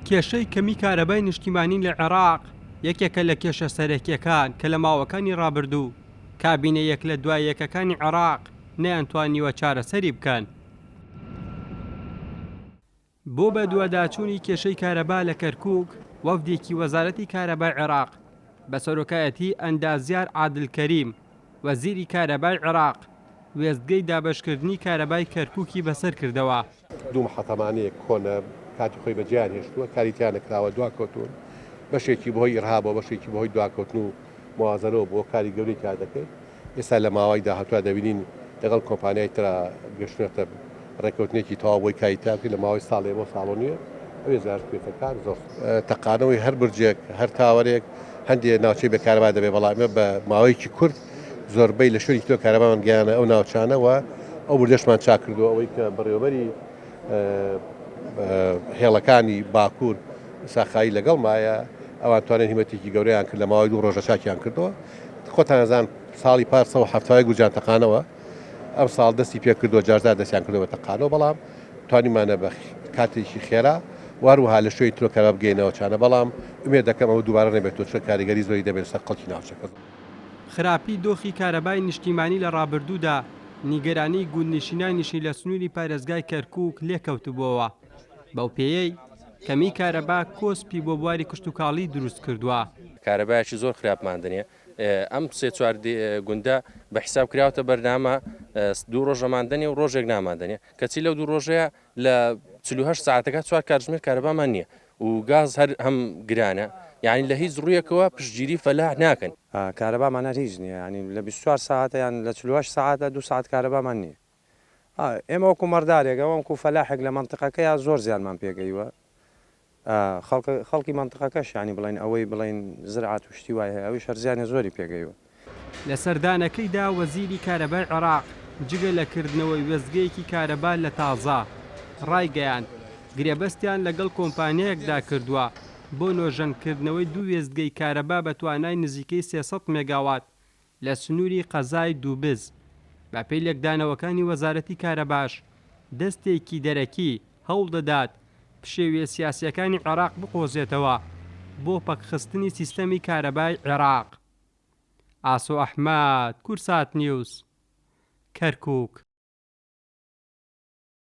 کێشەی کەمی کارەبای نیشتیمانی لە عێراق یەکێکە لە کێشە سەرەکیەکان کە لە ماوەکانی ڕابردوو کابینەیەک لە دوای یەکەکانی عێراق نەیانتوانیوە چارەسەری بکەن. بۆ بە دووەداچوونی کێشەی کارەبا لە کەرکووک، وەفدێکی وەزارەتی کارەبای عێراق بە سەرۆکایەتی ئەندازیار عادلکەریم وەزیری کارەبای عێراق وێستگەی دابەشکردنی کارەبای کەرکووکی بەسەر کردەوە. دوو محەتەمانەیەک کۆنە کاتی خۆی بەجیان هێشتووە، کاریتیان نەکراوە، دواکەوتون بەشێکی بەهۆی ئیرهابەوە، بەشێکی بەهۆی دواکەوتن و موازنەوە بۆ کاری گەورەی کار دەکەیت. ئێستا لە ماوەی داهاتووە دەبینین لەگەڵ کۆمپانیای ترا گەشتێتە ڕێکەوتنێکی تەواو بۆی کاریتاکە لە ماوەی ساڵێ بۆ ساڵۆ نیە ئەوێ زار پێێتەکان زۆر تەقانەوەی هەر برجێک هەر تاوەرێک هەندێک ناوچەی بە کارەبا دەبێت، بەڵامە بە ماوەیەکی کورت زۆربەی لە شوێنی تۆ کارەبامان گەیانە ئەو ناوچانەوە ئەو بردەشمان چاک کردووە ئەوەی کە بەڕێوەبەری هێڵەکانی باکوور ساخایی لەگەڵ مایە ئەوان توانێت هیمەتێکی گەورەیان کرد لە ماوەی 2 ڕۆژە چاکیان کردەوە. خۆتان نەزان ساڵی پار 1970 گوجان تەقانەوە ئەم ساڵ دەستی پێ کردو جارزار دەستیان کردەوە تەقانەوە، بەڵام توانیمانە بە کاتێکی خێرا واروها لە شوێی تۆ کارەبا بگەینەوە چانە، بەڵام ئومێد دەکەم ئەوە دووبارە نەبێتەوە چون کاریگەری زۆری دەبێت سەر خەڵکی ناوچەکە. خراپی دۆخی کارەبای نیشتیمانی لە ڕابردوودا نیگەرانی گوندنشینانیشی لە سنووری پارێزگای کەرکووک لێکەوتبووەوە. بەو پێیەی کەمی کارەبا کۆسپی بۆ بواری کشتتوکاڵی دروست کردووە. کارەبایەکی زۆر خراپماندنیە. ئەم 3-4 گوندە بە حیساب کراوەتە بەردامە 2 ڕۆژەماندنی و ڕۆژێک ناماندنیە، کەچی لەو 2 ڕۆژەیە لە 48 ساعتەکە 4 کاتژمێر کارەبامان نییە و گاز هەر هەم گرانە، یعنی لە هیچ ڕوویەکەوە پشتگیری فەلاح ناکەن. کارەبامان هەر هیچ نییە، ینی لە 24 ساعتە یان لە 48 ساعتە 2 ساعت کارەبامان نییە. ئێمە وەکو مەردارێک ئەوەکو فەلاحێک لە منتقەکەیە زۆر زیانمان پێگەیوە. خەڵکی منتقەکەش ینی بڵین ئەوەی بڵین زراعەت و شتی وای هەیە ئەوی شەرزیانی زۆری پێگەیوە. لە سەردانەکەیدا وەزیری کارەبای عێراق جگە لەکردنەوەی وێستگەیەکی کارەبا لە تازە ڕایگەیاند گرێبەستیان لەگەڵ کۆمپانیایەکدا کردووە بۆ نۆژەنکردنەوەی 2 وێستگەی کارەبا بە توانای نزیکەی 300 مێگاوات لە سنووری قەزای دووبز. بە پێی لێکدانەوەکانی وەزارەتی کارەباش دەستێکی دەرەکی هەوڵ دەدات پشێویە سیاسیەکانی عێراق بقۆزێتەوە بۆ پەکخستنی سیستەمی کارەبای عێراق. ئاسۆ ئەحمەد، کورسات نیوز، کەرکووک.